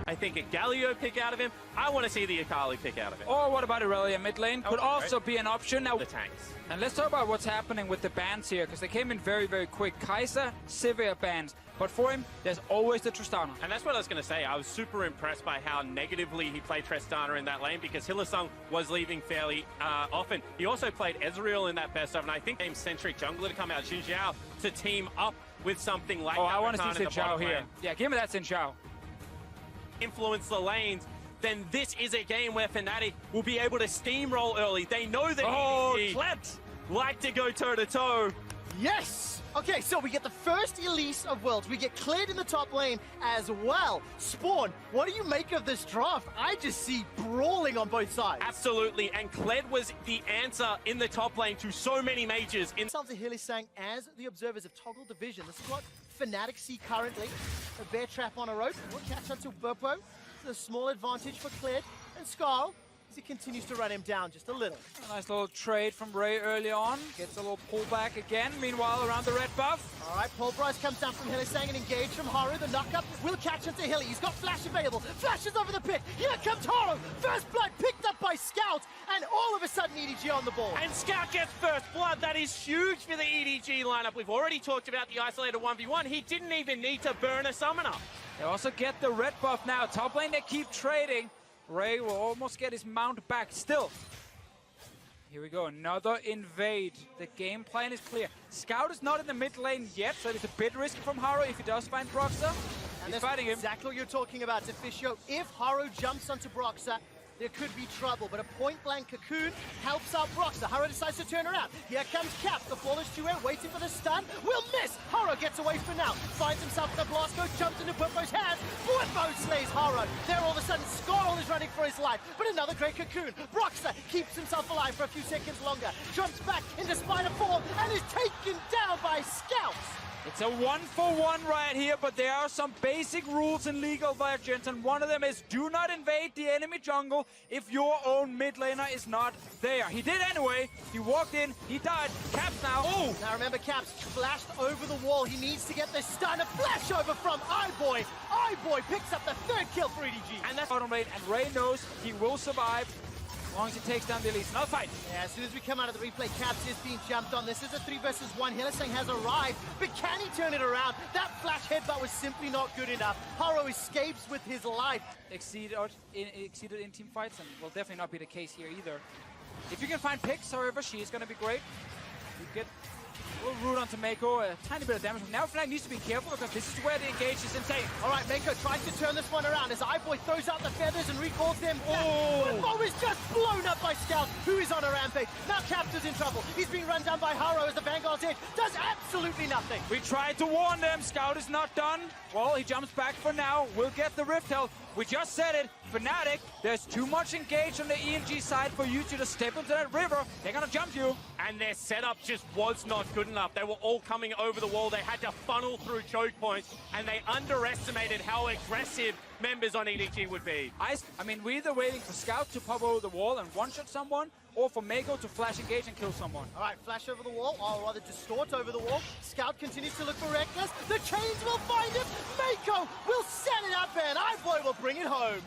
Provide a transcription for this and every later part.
I think a Galio pick out of him. I want to see the Akali pick out of him. Or what about Irelia mid lane? Could also be an option. Now, The tanks. and let's talk about what's happening with the bans here, because they came in very, very quick. Kai'Sa, severe bans. But for him, there's always the Tristana. And that's what I was going to say. I was super impressed by how negatively he played Tristana in that lane, because Hylissang was leaving fairly often. He also played Ezreal in that best of, and I think game-centric jungler to come out, Xin Zhao, to team up with something like that. I want to see Xin Zhao here. Yeah, give me that Xin Zhao. Influence the lanes, then this is a game where Fnatic will be able to steamroll early. They know that EDG like to go toe-to-toe. Yes! Okay, so we get the first Elise of Worlds. We get cleared in the top lane as well. Spawn, what do you make of this draft? I just see brawling on both sides. Absolutely, and Kled was the answer in the top lane to so many mages. Themselves to Hylissang as the observers have toggled the vision. This is what Fnatic see currently. A bear trap on a rope. We'll catch onto Burpo. It's a small advantage for Kled and Skarl as he continues to run him down just a little. A nice little trade from Ray early on. Gets a little pullback again. Meanwhile, around the red buff. All right, Pulverize comes down from Hylissang and engaged from Haru. The knockup will catch onto Hilly. He's got Flash available. Flashes over the pit. Here comes Haru. First blood picked up by Scout. And all of a sudden, EDG on the ball. And Scout gets first blood. That is huge for the EDG lineup. We've already talked about the isolated 1v1. He didn't even need to burn a summoner. They also get the red buff now. Top lane, they keep trading. Ray will almost get his mount back still. Here we go, another invade. The game plan is clear. Scout is not in the mid lane yet, so it's a bit risky from Haru if he does find Broxah. He's fighting him. Exactly what you're talking about, Deficio. If Haru jumps onto Broxah, there could be trouble, but a point-blank cocoon helps out Broxah. Haru decides to turn around. Here comes Cap, the flawless duo, waiting for the stun. Will miss! Haru gets away for now. Finds himself in the blast code, jumps into Bwippo's hands. Bwippo slays Haru. There all of a sudden, Skarl is running for his life, but another great cocoon. Broxah keeps himself alive for a few seconds longer, jumps back into Spider Form, and is taken down by Scouts. It's a 1-for-1 right here, but there are some basic rules in League of Legends, and one of them is do not invade the enemy jungle if your own mid laner is not there. He did anyway. He walked in, he died. Caps now. Oh! Now remember, Caps flashed over the wall. He needs to get this stun. A flash over from iBoy. iBoy picks up the third kill for EDG. And that's bottom lane, and Ray knows he will survive as long as he takes down the Elise. Another fight. Yeah, as soon as we come out of the replay, Caps is being jumped on. This is a 3 versus 1. Hylissang has arrived, but can he turn it around? That flash headbutt was simply not good enough. Haru escapes with his life. Exceeded in team fights, and will definitely not be the case here either. If you can find picks, however, she is going to be great. You get a little root onto Mako, a tiny bit of damage. Now Fnatic needs to be careful because this is where the engage is insane. All right, Mako tries to turn this one around as iBoy throws out the feathers and recalls them. Bwippo is just blown up by Scout, who is on a rampage. Now Caps is in trouble. He's being run down by Haru as the Vanguard's hit. Does absolutely nothing. We tried to warn them. Scout is not done. Well, he jumps back for now. We'll get the Rift Health. We just said it. Fnatic, there's too much engaged on the EDG side for you to just step into that river. They're gonna jump you. And their setup just was not good enough. They were all coming over the wall. They had to funnel through choke points, and they underestimated how aggressive members on EDG would be. I mean, we're either waiting for Scout to pop over the wall and one-shot someone, or for Mako to flash engage and kill someone. All right, flash over the wall, or rather distort over the wall. Scout continues to look for Reckless. The chains will find him. Mako will set it up, and iBoy will bring it home.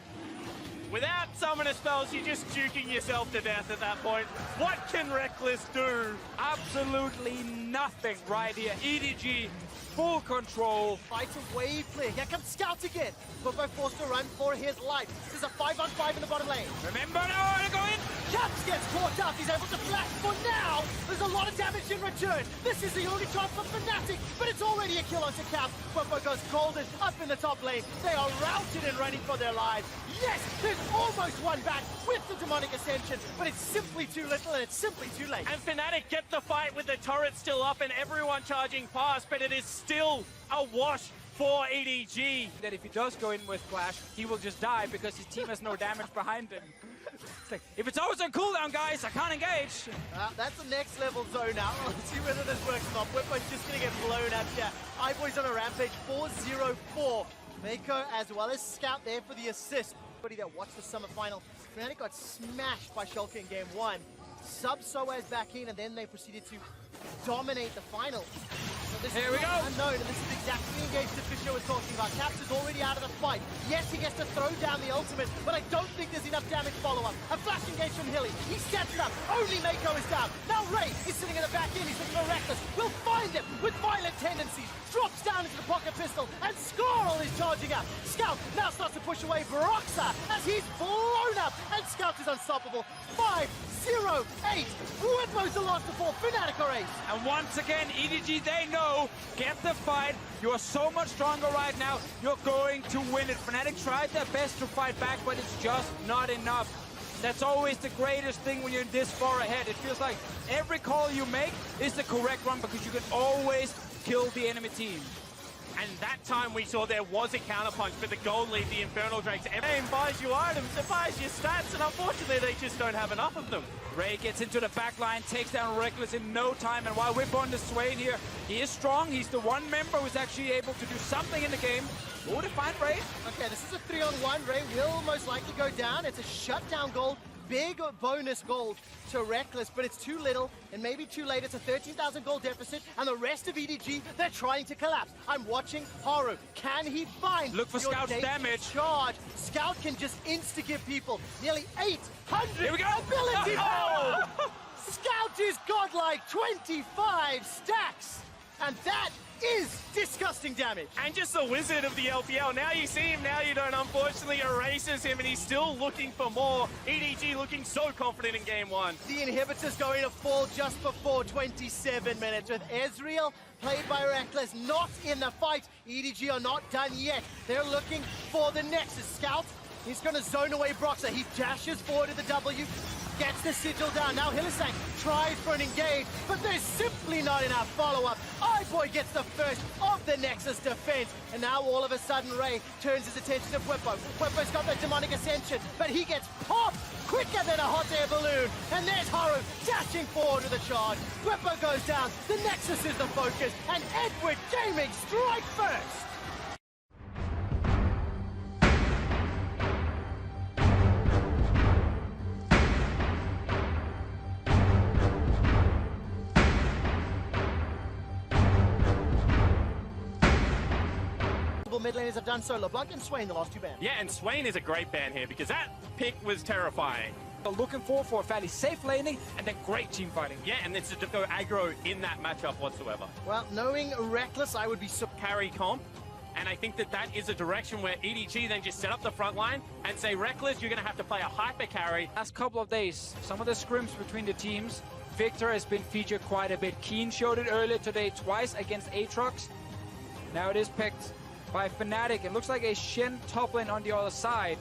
Without summoner spells, you're just juking yourself to death at that point. What can Reckless do? Absolutely nothing right here. EDG, full control. Fights a wave clear. Here comes Scout again. Bwippo forced to run for his life. There's a 5-on-5 in the bottom lane. Remember now, to go in. Caps gets caught up. He's able to flash for now. There's a lot of damage in return. This is the only chance for Fnatic, but it's already a kill onto Cap. Bwippo goes golden up in the top lane. They are routed and running for their lives. Yes, there's almost one back with the Demonic Ascension, but it's simply too little and it's simply too late. And Fnatic get the fight with the turret still up and everyone charging past, but it is still a wash for EDG. That if he does go in with Flash, he will just die because his team has no damage behind him. It's like, if it's always on cooldown, guys, I can't engage. That's the next level zone now. Let's see whether this works or not. Bwippo's just going to get blown up here. iBoy's on a rampage, 4-0-4. Mako as well as Scout there for the assist. Everybody that watched the summer final, Fnatic got smashed by Schalke in game 1. sub-Soaz back in, and then they proceeded to dominate the final. So this Here is we go. unknown, and this is exactly the engage that Fisher was talking about. Caps is already out of the fight. Yes, he gets to throw down the ultimate, but I don't think there's enough damage follow-up. A flash engage from Hilly. He sets it up. Only Mako is down. Now Ray is sitting in the back end. He's looking for Reckless. Will find him with violent tendencies. Drops down into the pocket pistol, and Scarl is charging up. Scout now starts to push away Broxa as he's blown up, and Scout is unstoppable. 5-0-8. Whitmo's the last to fall. Fnatic are ace. And once again, EDG, they know, get the fight. You are so much stronger right now. You're going to win it. Fnatic tried their best to fight back, but it's just not enough. That's always the greatest thing when you're this far ahead. It feels like every call you make is the correct one because you can always kill the enemy team. And that time we saw there was a counterpunch, but the gold lead, the Infernal Drakes, everything buys you items, it buys you stats, and unfortunately they just don't have enough of them. Ray gets into the back line, takes down Reckless in no time, and while we're on the Swain here, he is strong. He's the one member who's actually able to do something in the game. Who to find Ray? Okay, this is a 3-on-1. Ray will most likely go down. It's a shutdown gold. Big bonus gold to Reckless, but it's too little and maybe too late. It's a 13,000 gold deficit, and the rest of EDG, they're trying to collapse. I'm watching Haru. Can he find Look for your Scout's dangerous damage. charge? Scout can just insta-give people nearly 800 Here we go. ability Oh! points. Scout is godlike, 25 stacks, and that is disgusting damage. And just the wizard of the LPL. Now you see him, now you don't. Unfortunately, erases him, and he's still looking for more. EDG looking so confident in game one. The inhibitor's going to fall just before 27 minutes with Ezreal, played by Reckless, not in the fight. EDG are not done yet. They're looking for the Nexus. Scout, he's going to zone away Broxa. He dashes forward to the W, gets the sigil down. Now Hylissang tries for an engage, but there's simply not enough follow-up. iBoy gets the first of the Nexus defense, and now all of a sudden Ray turns his attention to Whippo. Whippo's got the demonic ascension, but he gets popped quicker than a hot air balloon. And there's Haru dashing forward with a charge. Whippo goes down, the Nexus is the focus, and Edward Gaming strike first. Mid laners have done so. LeBlanc and Swain, the last two bans. Yeah, and Swain is a great ban here because that pick was terrifying. Looking for a fairly safe laning and then great team fighting. Yeah, and it's to go aggro in that matchup whatsoever. Well, knowing Reckless, I would be Carry comp, and I think that that is a direction where EDG then just set up the front line and say, Reckless, you're going to have to play a hyper carry. Last couple of days, some of the scrims between the teams, Victor has been featured quite a bit. Keen showed it earlier today twice against Aatrox. Now it is picked by Fnatic. It looks like a Shen top lane on the other side.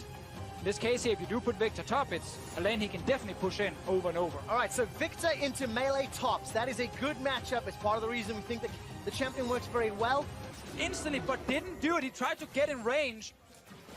In this case here, if you do put Victor top, it's a lane he can definitely push in over and over. All right, so Victor into melee tops. That is a good matchup. It's part of the reason we think that the champion works very well. Instantly, but didn't do it. He tried to get in range.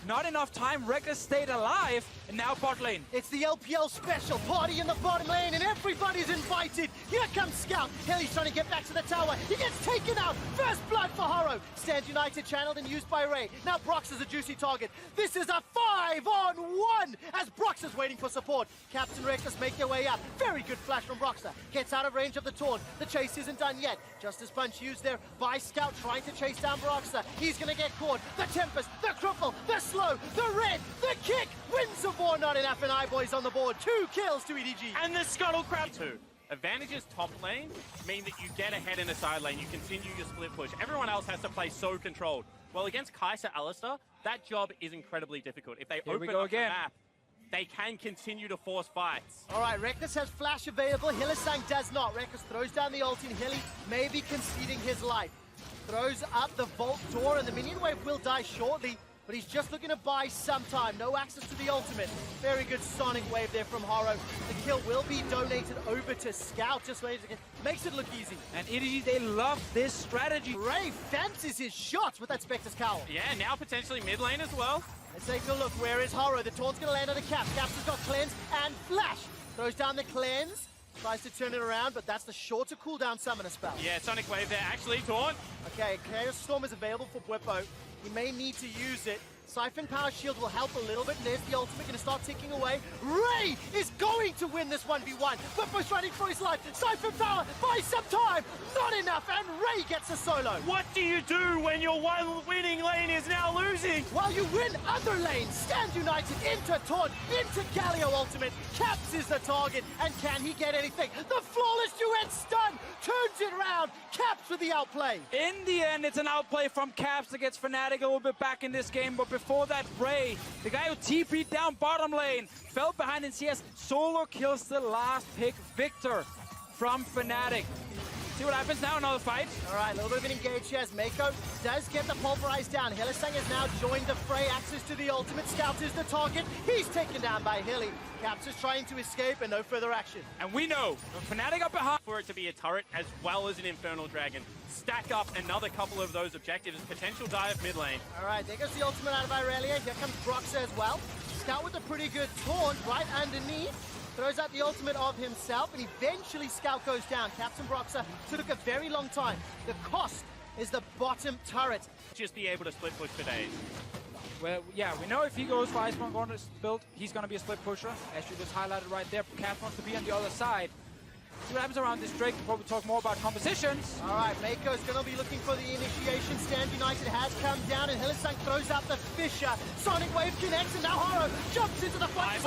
Not enough time. Reckless stayed alive, and now bot lane. It's the LPL special party in the bottom lane, and everybody's invited. Here comes Scout. Kelly's trying to get back to the tower. He gets taken out. First blood for Haro. Stands United, channeled and used by Ray. Now Brox is a juicy target. This is a 5-on-1 as Brox is waiting for support. Captain Reckless make their way up. Very good flash from Broxa. Gets out of range of the taunt. The chase isn't done yet. Justice Punch used there by Scout trying to chase down Broxa. He's going to get caught. The Tempest, the Cripple, the Slow, the Red, the Kick. Wins of war, not enough, and iBoy's on the board. 2 kills to EDG. And the Scuttle Crab too. Advantages top lane mean that you get ahead in the side lane. You continue your split push. Everyone else has to play so controlled. Well, against Kai'Sa Alistar, that job is incredibly difficult. If they open up the map, they can continue to force fights. All right, Reckless has flash available. Hylissang does not. Reckless throws down the ult in Hilly, maybe conceding his life. Throws up the vault door, and the minion wave will die shortly, but he's just looking to buy some time. No access to the ultimate. Very good sonic wave there from Haro. The kill will be donated over to Scout. Just wait again. Makes it look easy. And EDG, they love this strategy. Ray fancies his shots with that Spectre's Cowl. Yeah, now potentially mid lane as well. Let's take a look. Where is Haro? The taunt's going to land on the Cap. Caps has got Cleanse and Flash. Throws down the Cleanse. Tries to turn it around, but that's the shorter cooldown summoner spell. Yeah, sonic wave there. Actually, taunt. Okay, Chaos Storm is available for Bwipo. He may need to use it. Siphon Power Shield will help a little bit, and there's the ultimate going to start ticking away. Ray is going to win this 1v1. Whippo's running for his life. Siphon Power buys some time. Not enough, and Ray gets a solo. What do you do when your one winning lane is now losing? While you win other lanes, Stand United into Taunt, into Galio ultimate. Caps is the target, and can he get anything? The flawless duet stun turns it around. Caps with the outplay. In the end, it's an outplay from Caps that gets Fnatic a little bit back in this game, but before that, Ray, the guy who TP'd down bottom lane, fell behind in CS, solo kills the last pick, Victor from Fnatic. See what happens now, another fight. All right, a little bit of an engage here as Mako does get the pulverize down. Hylissang has now joined the fray, access to the ultimate. Scout is the target. He's taken down by Hilly. Caps is trying to escape and no further action. And we know, Fnatic up behind. For it to be a turret as well as an Infernal Dragon. Stack up another couple of those objectives. Potential dive mid lane. All right, there goes the ultimate out of Irelia. Here comes Broxah as well. Scout with a pretty good taunt right underneath. Throws out the ultimate of himself, and eventually Scout goes down. Caps and Broxah took a very long time. The cost is the bottom turret. Just be able to split push for days. Well, yeah, we know if he goes for Iceborne going to build, he's going to be a split pusher, as you just highlighted right there. Caps wants to be on the other side. See what happens around this Drake. We'll probably talk more about compositions. All right, Mako's going to be looking for the initiation. Stand United has come down, and Hylissang throws out the Fisher. Sonic Wave connects, and now Haro jumps into the fight.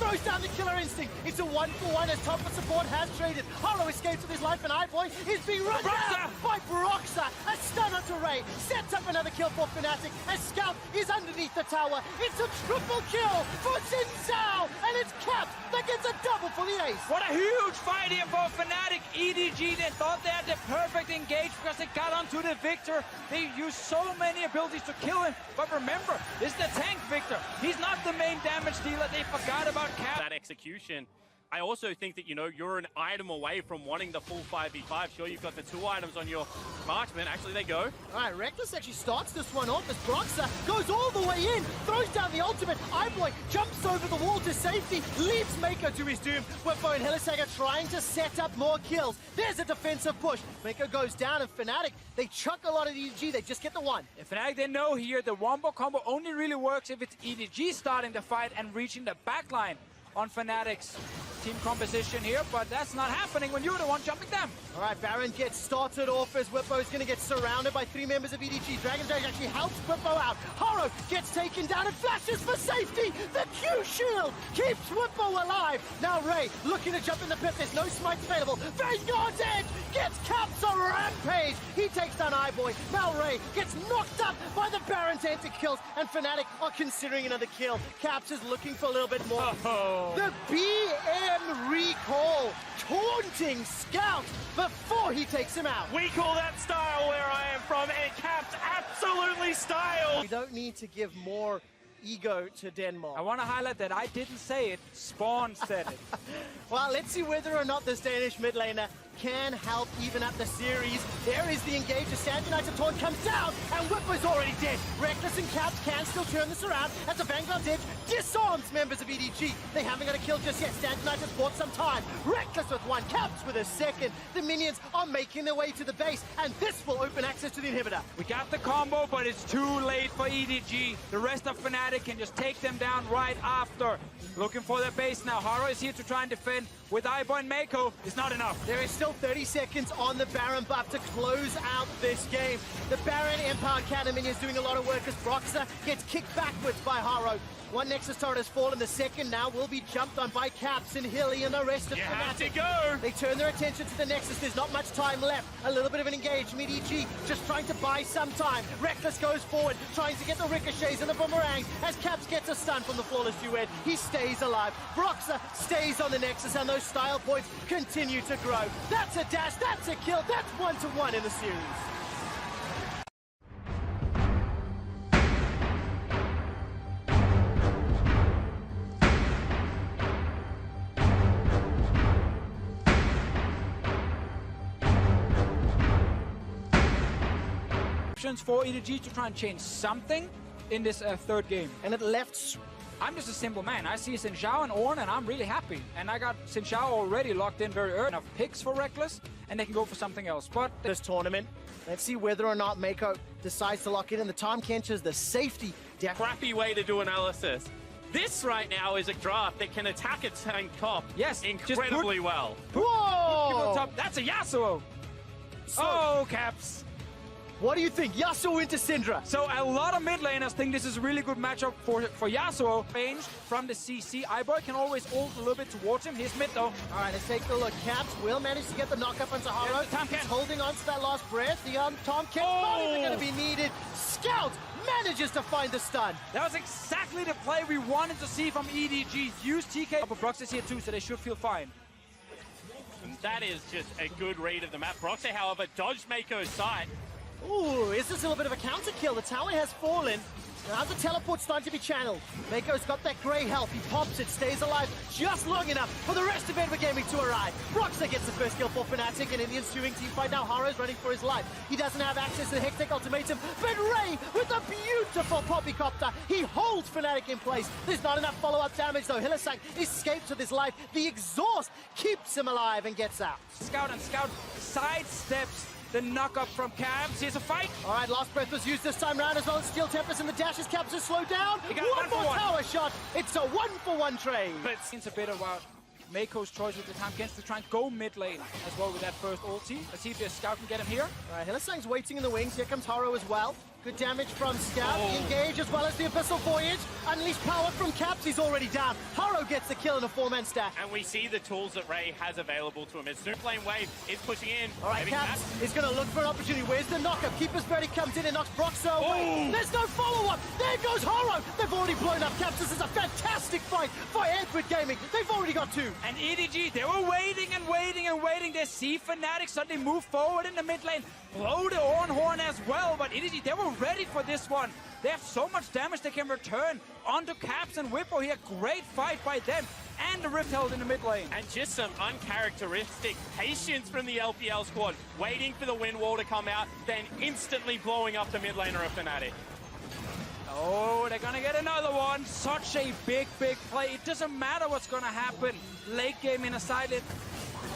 Throws down the Killer Instinct. It's a 1-for-1 as top of support has traded. Haro escapes with his life, and iBoy is being run down by Broxah. A stunner to Ray. Sets up another kill for Fnatic, as Scout is underneath the tower. It's a triple kill for Xin Zhao, and it's Caps that gets a double for the ace. What a huge fight here for Fnatic. EDG, they thought they had the perfect engage because they got onto the Victor. They used so many abilities to kill him. But remember, this is the tank Victor. He's not the main damage dealer. They forgot about Cap. That execution. I also think that, you know, you're an item away from wanting the full 5v5. Sure, you've got the 2 items on your marksman. Actually, they go. All right, Reckless actually starts this one off as Broxah goes all the way in, throws down the ultimate. iBoy jumps over the wall to safety, leaves Mako to his doom. Whippo and Hylissang are trying to set up more kills. There's a defensive push. Mako goes down, and Fnatic, they chuck a lot of EDG. They just get the one. If Fnatic, they know here the wombo combo only really works if it's EDG starting the fight and reaching the backline on Fnatic's team composition here, but that's not happening when you're the one jumping them. All right, Baron gets started off as Whippo is going to get surrounded by 3 members of EDG. Dragon's Rage actually helps Whippo out. Haro gets taken down and flashes for safety. The Q shield keeps Whippo alive. Now Ray looking to jump in the pit. There's no smites available. Vanguard's edge gets Caps a rampage. He takes down iBoy. Now Ray gets knocked up by the Baron's anti-kills, and Fnatic are considering another kill. Caps is looking for a little bit more. The BM recall, taunting Scout before he takes him out. We call that style where I am from, and Caps absolutely style. We don't need to give more ego to Denmark. I want to highlight that I didn't say it, Spawn said it. Well, let's see whether or not this Danish mid laner can help even up the series. There is the engage. The Stand United taunt comes down, and Whippo's already dead. Reckless and Caps can still turn this around as the Vanguard's edge disarms members of EDG. They haven't got a kill just yet. Stand United's bought some time. Reckless with 1, Caps with a second. The minions are making their way to the base, and this will open access to the inhibitor. We got the combo, but it's too late for EDG. The rest of Fnatic can just take them down right after. Looking for their base now. Haro is here to try and defend. With iBoy and Mako, it's not enough. There is still 30 seconds on the Baron buff to close out this game. The Baron Empowered Cannon minion is doing a lot of work as Broxah gets kicked backwards by Haro. 1 Nexus turret has fallen. The second now will be jumped on by Caps and Hilly and the rest of Fnatic. Go! They turn their attention to the Nexus. There's not much time left. A little bit of an engage. Mid-EG just trying to buy some time. Reckless goes forward, trying to get the ricochets and the boomerangs as Caps gets a stun from the flawless duet. He stays alive. Broxah stays on the Nexus, and those style points continue to grow. That's a dash. That's a kill. That's 1-1 in the series. For EDG to try and change something in this third game. And it left... I'm just a simple man. I see Xin Zhao and Ornn, and I'm really happy. And I got Xin Zhao already locked in very early. Enough picks for Reckless, and they can go for something else. But this tournament, let's see whether or not Mako decides to lock it in. The Time Kench is the safety crappy way to do analysis. This right now is a draft that can attack a tank top incredibly well. Whoa! Top. That's a Yasuo. Oh, Caps. What do you think? Yasuo into Syndra. So a lot of mid laners think this is a really good matchup for Yasuo. Range from the CC. iBoy can always ult a little bit towards him. He's mid though. All right, let's take a look. Caps will manage to get the knock-up onto Haro. He's holding on to that last breath. The Tomcat not even going to be needed. Scout manages to find the stun. That was exactly the play we wanted to see from EDG. Use TK. But Brox is here too, so they should feel fine. That is just a good read of the map. Broxer, however, dodged Mako's sight. Ooh, is this a little bit of a counter kill? The tower has fallen. Now the teleport's starting to be channeled. Mako's got that grey health. He pops it, stays alive just long enough for the rest of Edward Gaming to arrive. Broxer gets the first kill for Fnatic, and Indians doing team fight now. Haro's running for his life. He doesn't have access to the Hextech ultimatum, but Ray with a beautiful poppycopter. He holds Fnatic in place. There's not enough follow-up damage though. Hylissang escapes with his life. The exhaust keeps him alive and gets out. Scout sidesteps the knock-up from Cabs. Here's a fight. All right, last breath was used this time round as well as Steel Tempest, and the dashes Caps are slowed down. One more tower shot. It's a 1-for-1 trade. But it's a bit about Mako's choice with the time against to try and go mid lane as well with that first ulti. Let's see if the Scout can get him here. All right, Hylissang's waiting in the wings. Here comes Haro as well. Good damage from Scout. Engage as well as the Abyssal Voyage. Unleash power from Caps. He's already down. Haro gets the kill in a 4-man stack. And we see the tools that Ray has available to him. His Snoop Lane wave is pushing in. All right, Caps is going to look for an opportunity. Where's the knockup? Keeper's Verdi comes in and knocks Broxer away. There's no follow-up. There goes Haro. They've already blown up Caps. This is a fantastic fight for Edward Gaming. They've already got 2. And EDG, they were waiting and waiting and waiting. They see Fnatic suddenly move forward in the mid lane. Blow the horn as well, but EDG, they were ready for this one. They have so much damage they can return onto Caps and Whippo here. Great fight by them and the Rift held in the mid lane. And just some uncharacteristic patience from the LPL squad, waiting for the wind wall to come out, then instantly blowing up the mid laner of Fnatic. Oh, they're gonna get another one. Such a big play. It doesn't matter what's gonna happen. Late game in a silent.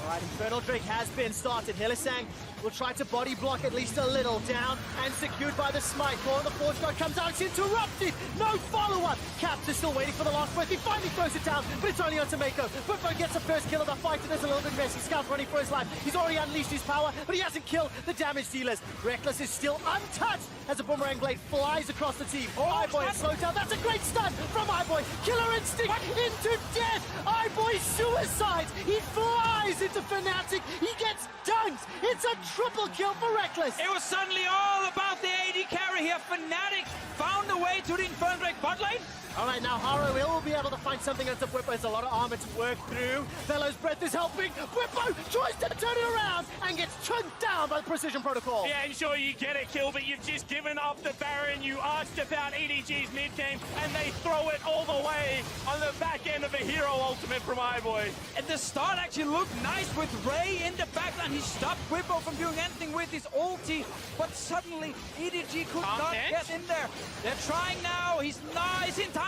All right, Infernal Drake has been started. Hylissang will try to body block at least a little. Down and secured by the smite. Core of the Forge Guard comes out. It's interrupted. No follow-up. Caps is still waiting for the last breath. He finally throws it down, but it's only onto Mako. Whippo gets the first kill of the fight, and it's a little bit messy. Scout's running for his life. He's already unleashed his power, but he hasn't killed the damage dealers. Reckless is still untouched as a boomerang blade flies across the team. iBoy is slowed down. That's a great stun from iBoy. Killer instinct into death. iBoy suicides. He flies into Fnatic. He gets dunked. It's a triple kill for Reckless. It was suddenly all about the AD carry here. Fnatic found a way to the Infernal Drake bot lane. All right, now Haro will be able to find something against Whippo. There's a lot of armor to work through. Velo's breath is helping. Whippo tries to turn it around and gets chunked down by the Precision Protocol. Yeah, and sure, you get a kill, but you've just given up the Baron. You asked about EDG's mid-game, and they throw it all the way on the back end of a hero ultimate from iBoy. At the start actually looked nice with Ray in the backline. He stopped Whippo from doing anything with his ulti, but suddenly EDG could not get in there. They're trying now. He's nice in time.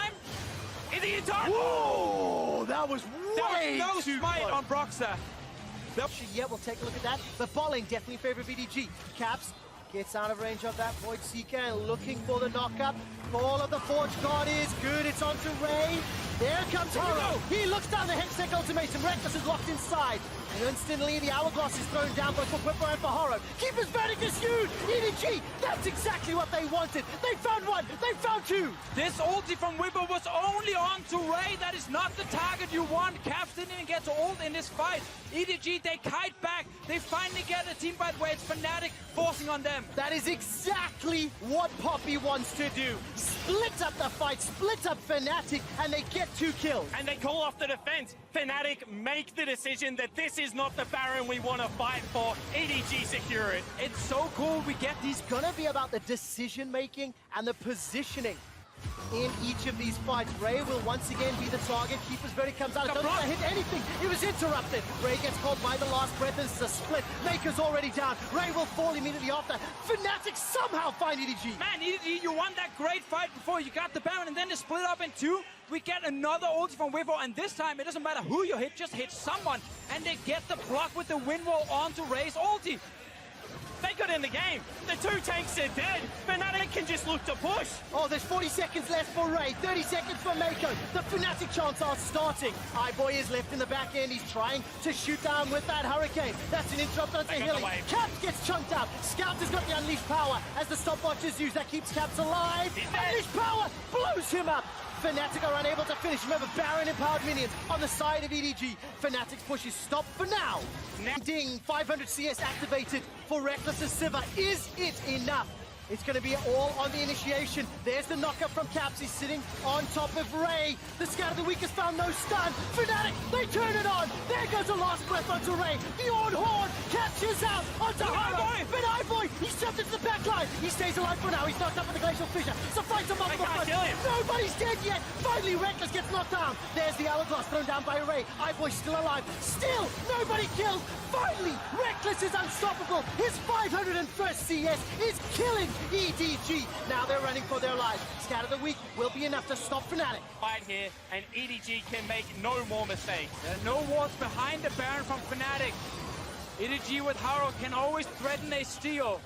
Is he in time? Whoa, that was way no too smite close. on Broxer. Yeah, we'll take a look at that. The bot lane definitely in favor of EDG. Caps gets out of range of that Void Seeker and looking for the knockup. Call of the Forge God is good. It's onto Ray. There comes Haro. He looks down the Hextech ultimatum. Reckless is locked inside. And instantly the Hourglass is thrown down both for Whippo and for Haro. Keeper's Verdict is huge. EDG, that's exactly what they wanted. They found one. They found 2. This ulti from Whippo was only on to Ray. That is not the target you want. Caps didn't even get to ult in this fight. EDG, they kite back. They finally get a team fight where it's Fnatic forcing on them. That is exactly what Poppy wants to do. Split up the fight, split up Fnatic, and they get 2 kills. And they call off the defense. Fnatic make the decision that this is not the Baron we want to fight for. EDG secure it. It's so cool. We get these. It's gonna be about the decision making and the positioning in each of these fights. Ray will once again be the target. Keeper's Verdict comes out. It doesn't hit anything. It was interrupted. Ray gets caught by the last breath. This is a split. Maker's already down. Ray will fall immediately after. Fnatic somehow find EDG. Man, EDG, you won that great fight before. You got the Baron, and then they split up in 2. We get another ulti from Whippo, and this time it doesn't matter who you hit, just hit someone. And they get the block with the wind wall onto Ray's ulti. They got in the game. The two tanks are dead. Fnatic can just look to push. Oh, there's 40 seconds left for Ray, 30 seconds for Mako. The Fnatic chants are starting. iBoy is left in the back end. He's trying to shoot down with that Hurricane. That's an interrupt onto Hilly. Caps gets chunked out. Scout has got the Unleashed Power as the stopwatch is used. That keeps Caps alive. Unleashed Power blows him up. Fnatic are unable to finish. Remember, Baron empowered minions on the side of EDG. Fnatic's push is stopped for now. Ding, 500 CS activated for Reckless's Sivir. Is it enough? It's going to be all on the initiation. There's the knockup from Caps. He's sitting on top of Ray. The Scout of the Weak has found no stun. Fnatic, they turn it on. There goes the last breath onto Ray. The Orn Horn catches out onto Haro. But iBoy, he's jumped into the back line. He stays alive for now. He's knocked up with the Glacial Fissure. So fights him up in the front. Nobody's dead yet. Finally, Reckless gets knocked down. There's the Hourglass thrown down by Ray. iBoy's still alive. Still, nobody killed. Finally, Reckless is unstoppable. His 501st CS is killing EDG. Now they're running for their lives. Scout of the Week will be enough to stop Fnatic. Right here, and EDG can make no more mistakes. There are no walls behind the Baron from Fnatic. EDG with Haro can always threaten a steal.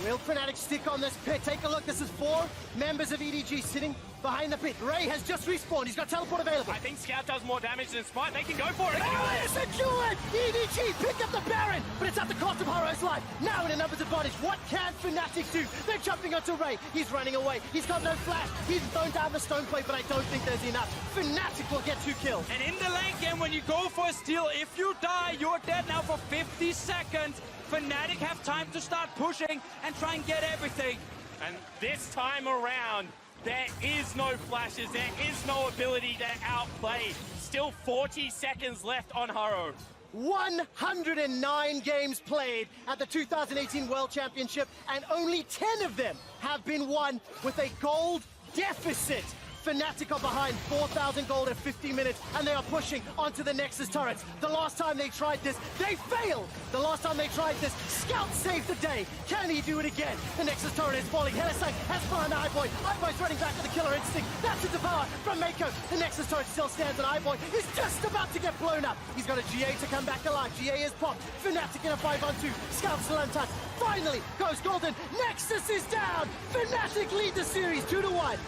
Will Fnatic stick on this pit? Take a look. This is 4 members of EDG sitting behind the pit. Ray has just respawned. He's got teleport available. I think Scout does more damage than Spite. They can go for it. It's a duel! EDG pick up the Baron, but it's at the cost of Haro's life. Now in a numbers advantage. What can Fnatic do? They're jumping onto Ray. He's running away. He's got no flash. He's thrown down the stone plate, but I don't think there's enough. Fnatic will get 2 kills. And in the lane game, when you go for a steal, if you die, you're dead now for 50 seconds. Fnatic have time to start pushing and try and get everything. And this time around, there is no flashes. There is no ability to outplay. Still 40 seconds left on Haro. 109 games played at the 2018 World Championship, and only 10 of them have been won with a gold deficit. Fnatic are behind 4,000 gold at 50 minutes, and they are pushing onto the Nexus turrets. The last time they tried this, they failed. The last time they tried this, Scout saved the day. Can he do it again? The Nexus turret is falling. Hellesang has found iBoy. iBoy's running back with the killer instinct. That's a devour from Mako. The Nexus turret still stands, and iBoy is just about to get blown up. He's got a GA to come back alive. GA is popped. Fnatic in a 5-on-2. Scout still untouched. Finally goes golden. Nexus is down. Fnatic lead the series 2-1.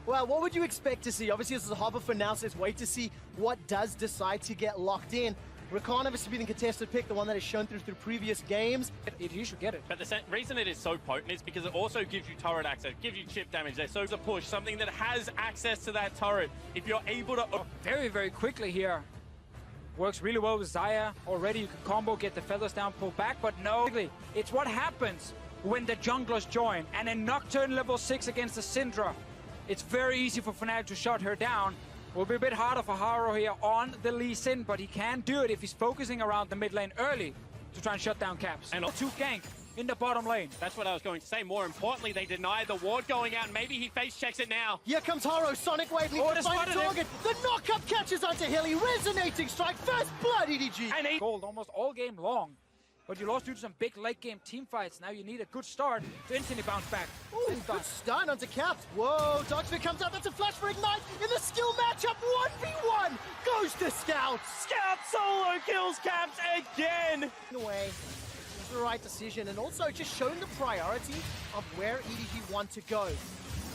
Well, what would you expect to see? Obviously, this is a hobble for now, so let's wait to see what does decide to get locked in. Rakan obviously being the contested pick, the one that is shown through previous games. You should get it. But the reason it is so potent is because it also gives you turret access, gives you chip damage. There's so a push, something that has access to that turret. If you're able to... Very, very quickly here. Works really well with Xayah. Already you can combo, get the feathers down, pull back, but no. It's what happens when the junglers join. And in Nocturne level 6 against the Syndra, it's very easy for Fnatic to shut her down. Will be a bit harder for Haro here on the Lee Sin, but he can do it if he's focusing around the mid lane early to try and shut down Caps. And 2 gank in the bottom lane. That's what I was going to say. More importantly, they deny the ward going out. Maybe he face checks it now. Here comes Haro, Sonic Wave, needs to find a target. The knockup catches onto Hilly, resonating strike, first blood EDG. And gold almost all game long. But you lost due to some big late game team fights. Now you need a good start to instantly bounce back. Ooh, good stun onto Caps. Whoa, Dodgevik comes out. That's a flash for Ignite in the skill matchup. 1v1 goes to Scout. Scout solo kills Caps again. Away. It's the right decision, and also just showing the priority of where EDG want to go.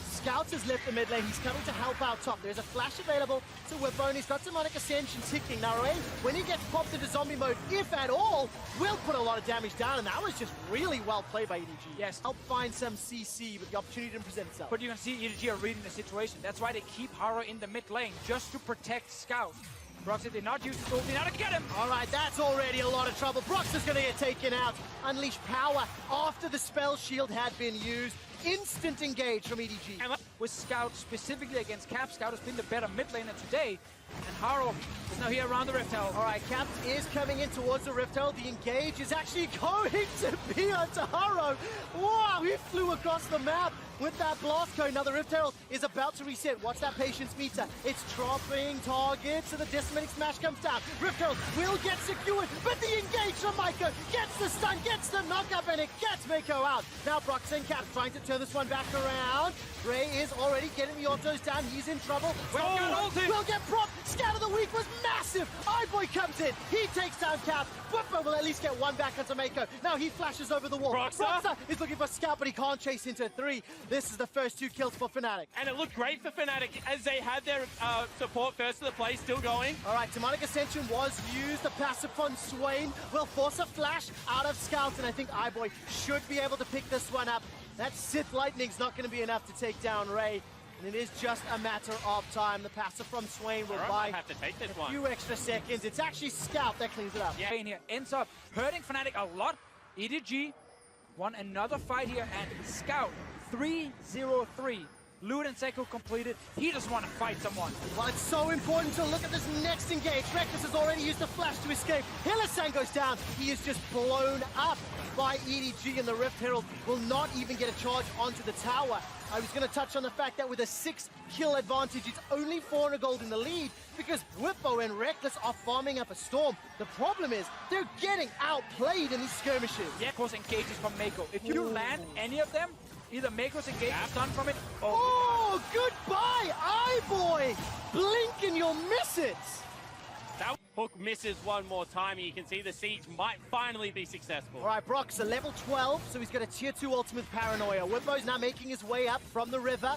Scout has left the mid lane. He's coming to help out top. There's a flash available to Whipbone. He's got Demonic Ascension ticking. Now, Ray, when he gets popped into zombie mode, if at all, will put a lot of damage down, and that was just really well played by EDG. Yes. Help find some CC, but the opportunity didn't present itself. But you can see EDG are reading the situation. That's why they keep Haro in the mid lane, just to protect Scout. Broxah did not use the ulti, now to get him! Alright, that's already a lot of trouble. Broxah's gonna get taken out. Unleash power after the spell shield had been used. Instant engage from EDG. And with Scout specifically against Cap, Scout has been the better mid laner today. And Haro is now here around the Rift Hell. Alright, Cap is coming in towards the Rift Hell. The engage is actually going to be onto Haro. Wow, he flew across the map. with that blast cone. Now the Rift Herald is about to reset. Watch that patience meter. It's dropping targets, and the Decimating Smash comes down. Rift Herald will get secured, but the engage from Maiko gets the stun, gets the knockup, and it gets Mako out. Now Brox and Cap trying to turn this one back around. Ray is already getting the autos down. He's in trouble. Will get propped. Scout of the week was massive. iBoy comes in. He takes down Cap. Whippo will at least get one back onto Mako. Now he flashes over the wall. Broxer is looking for Scout, but he can't chase into 3. This is the first 2 kills for Fnatic. And it looked great for Fnatic as they had their support first to the play still going. All right, Demonic Ascension was used. The passive on Swain will force a flash out of Scout, and I think iBoy should be able to pick this one up. That Sith Lightning's not going to be enough to take down Ray, and it is just a matter of time. The passive from Swain will buy have to take this a few extra seconds. It's actually Scout that cleans it up. Yeah, here ends up hurting Fnatic a lot. EDG won another fight here, and Scout 3-0-3. Loot and Seiko completed. He just want to fight someone. Well, it's so important to look at this next engage. Reckless has already used the flash to escape. Hylissang goes down. He is just blown up by EDG, and the Rift Herald will not even get a charge onto the tower. I was going to touch on the fact that with a 6-kill advantage, it's only 400 gold in the lead because Whippo and Reckless are farming up a storm. The problem is they're getting outplayed in these skirmishes. Yeah, of course, engages from Mako. If you land any of them, either Mako's engage or stun from it. Oh, goodbye, iBoy! Blink and you'll miss it! That hook misses one more time, and you can see the siege might finally be successful. All right, Brock's a level 12, so he's got a tier 2 ultimate Paranoia. Whippo's now making his way up from the river.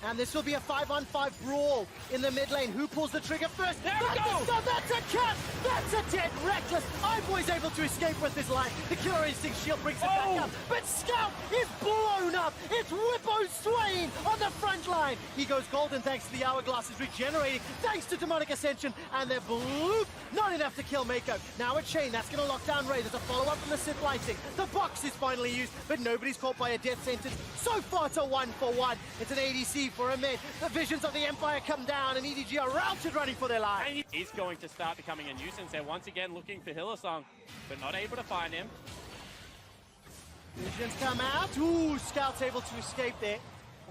And this will be a 5-on-5 brawl in the mid lane. Who pulls the trigger first? There we go! That's a cat! That's a dead Reckless! iBoy's able to escape with his life. The Killer Instinct shield brings it back up. But Scout is blown up! It's Whippo Swain on the front line! He goes golden thanks to the Hourglass is regenerating thanks to Demonic Ascension. And they're bloop! Not enough to kill Mako. Now a chain, that's going to lock down Ray. There's a follow-up from the Sith Lighting. The box is finally used, but nobody's caught by a death sentence. So far to 1-for-1. It's an ADC for a mid. The visions of the Empire come down, and EDG are routed running for their lives. And he's going to start becoming a nuisance. They're once again looking for Hylissang, but not able to find him. Visions come out. Ooh, Scout's able to escape there.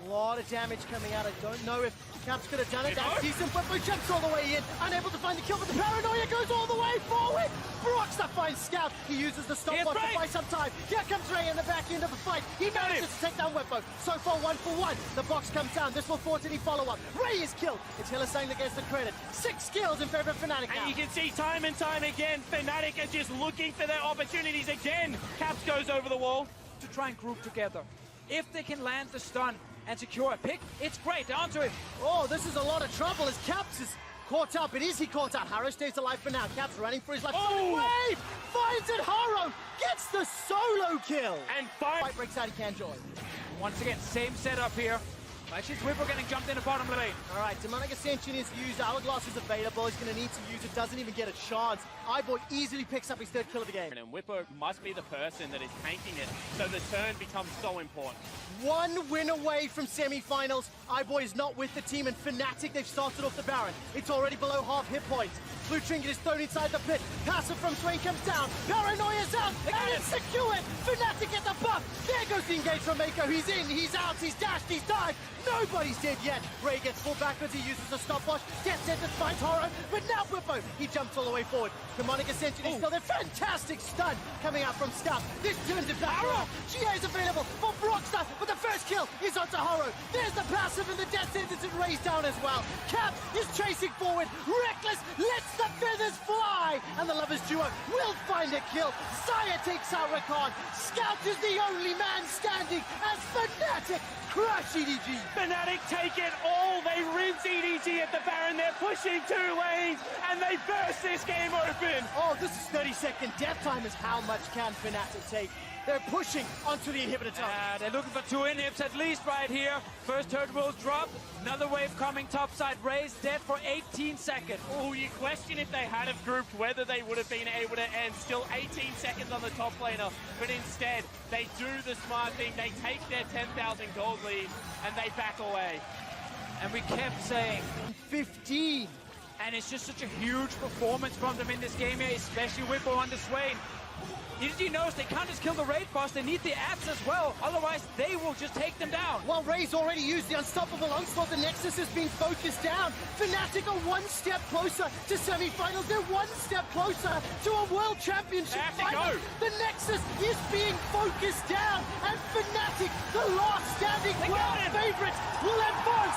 A lot of damage coming out. I don't know if Caps could have done it. That's decent, but jumps all the way in. Unable to find the kill, but the Paranoia goes all the way forward. Broxer finds Scout. He uses the stopwatch to buy some time. Here comes Ray in the back end of the fight. He manages to take down Whippo. So far, 1-for-1. The box comes down. This will force any follow-up. Ray is killed. It's Hylissang that gets the credit. 6 kills in favor of Fnatic now. And you can see time and time again, Fnatic are just looking for their opportunities again. Caps goes over the wall. To try and group together. If they can land the stun and secure a pick, it's great. Onto him. Oh, this is a lot of trouble as Caps is caught up. It is he caught out. Harrow stays alive for now. Caps running for his life. Wave! Finds it. Harrow gets the solo kill. And fight breaks out. He can join. Once again, same setup here. Actually, Whippo getting jumped in the bottom lane. All right, Demonic Ascension is used. Hourglass is available. He's going to need to use it. Doesn't even get a chance. iBoy easily picks up his 3rd kill of the game. And Whippo must be the person that is tanking it, so the turn becomes so important. 1 win away from semi-finals. iBoy is not with the team, and Fnatic, they've started off the Baron. It's already below half hit points. Blue Trinket is thrown inside the pit. Passive from Swain comes down. Paranoia's out, and it's secured. Fnatic get the buff. There goes the engage from Mako. He's in, he's out, he's dashed, he's dived. Nobody's dead yet. Ray gets pulled backwards. He uses a stopwatch. Death sentence finds Horror, but now Whippo. He jumps all the way forward. Demonic Ascension is still there. Fantastic stun coming out from Scout. This turns it back around. GA is available for Broxer, but the first kill is onto Horror. There's the passive and the death sentence and Ray's down as well. Cap is chasing forward. Reckless lets the feathers fly, and the Lovers duo will find a kill. Xayah takes out Rakan. Scout is the only man standing as Fnatic crush EDG. Fnatic take it all. They rinse EDG at the Baron. They're pushing 2 lanes, and they burst this game open. Oh, this is 30-second death time. Is how much can Fnatic take? They're pushing onto the inhibitor tower. They're looking for 2 inhibs at least right here. First turret will drop. Another wave coming topside. Ray's dead for 18 seconds. Oh, you question if they had have grouped whether they would have been able to end. Still 18 seconds on the top laner, but instead they do the smart thing. They take their 10,000 gold lead and they back away. And we kept saying 15. And it's just such a huge performance from them in this game here, especially Whippo on the Swain. EDG knows they can't just kill the raid boss, they need the ads as well, otherwise they will just take them down. While Ray's already used the unstoppable onslaught, the Nexus is being focused down. Fnatic are one step closer to semi-finals. They're one step closer to a world championship final. The Nexus is being focused down, and Fnatic, the last standing world favorites, will advance